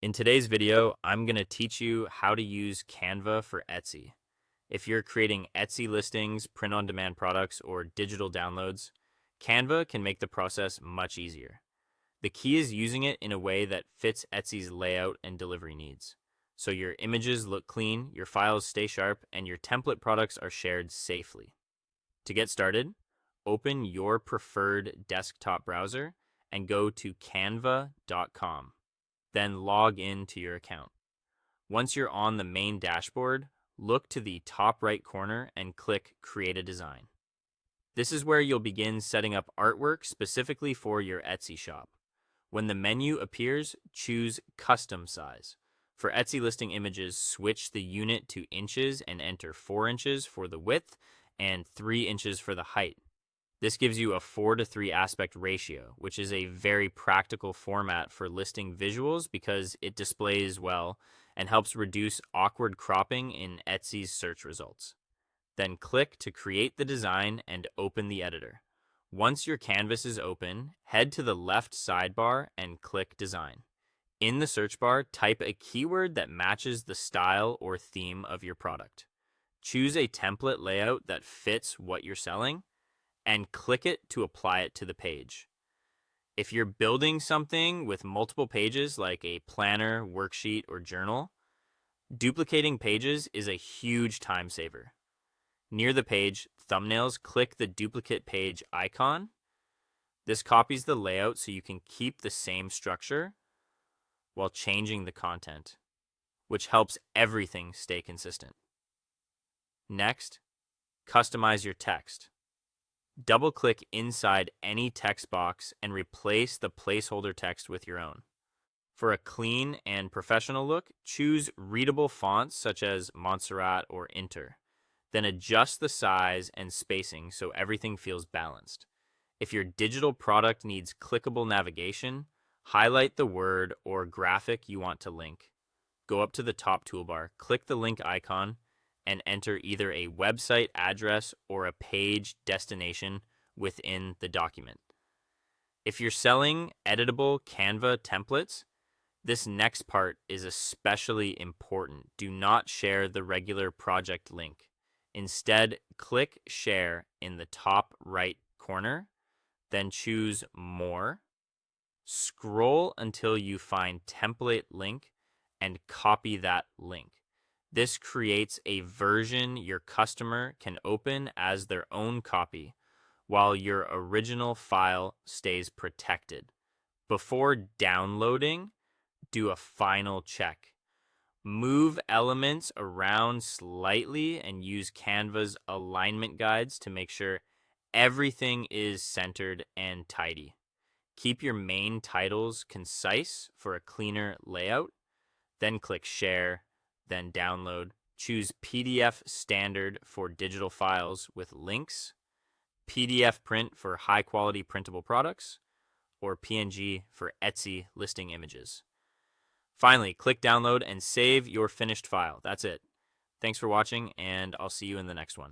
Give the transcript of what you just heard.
In today's video, I'm going to teach you how to use Canva for Etsy. If you're creating Etsy listings, print-on-demand products, or digital downloads, Canva can make the process much easier. The key is using it in a way that fits Etsy's layout and delivery needs. So your images look clean, your files stay sharp, and your template products are shared safely. To get started, open your preferred desktop browser and go to canva.com. Then log in to your account. Once you're on the main dashboard, look to the top right corner and click Create a Design. This is where you'll begin setting up artwork specifically for your Etsy shop. When the menu appears, choose Custom Size. For Etsy listing images, switch the unit to inches and enter 4 inches for the width and 3 inches for the height. This gives you a 4:3 aspect ratio, which is a very practical format for listing visuals because it displays well and helps reduce awkward cropping in Etsy's search results. Then click to create the design and open the editor. Once your canvas is open, head to the left sidebar and click Design. In the search bar, type a keyword that matches the style or theme of your product. Choose a template layout that fits what you're selling and click it to apply it to the page. If you're building something with multiple pages like a planner, worksheet, or journal, duplicating pages is a huge time saver. Near the page thumbnails, click the duplicate page icon. This copies the layout so you can keep the same structure while changing the content, which helps everything stay consistent. Next, customize your text. Double-click inside any text box and replace the placeholder text with your own. For a clean and professional look, choose readable fonts such as Montserrat or Inter. Then adjust the size and spacing so everything feels balanced. If your digital product needs clickable navigation, highlight the word or graphic you want to link. Go up to the top toolbar, click the link icon, and enter either a website address or a page destination within the document. If you're selling editable Canva templates, this next part is especially important. Do not share the regular project link. Instead, click Share in the top right corner, then choose More. Scroll until you find Template Link and copy that link. This creates a version your customer can open as their own copy, while your original file stays protected. Before downloading, do a final check. Move elements around slightly and use Canva's alignment guides to make sure everything is centered and tidy. Keep your main titles concise for a cleaner layout. Then click Share. Then download. Choose PDF standard for digital files with links, PDF print for high quality printable products, or PNG for Etsy listing images. Finally, click download and save your finished file. That's it. Thanks for watching, and I'll see you in the next one.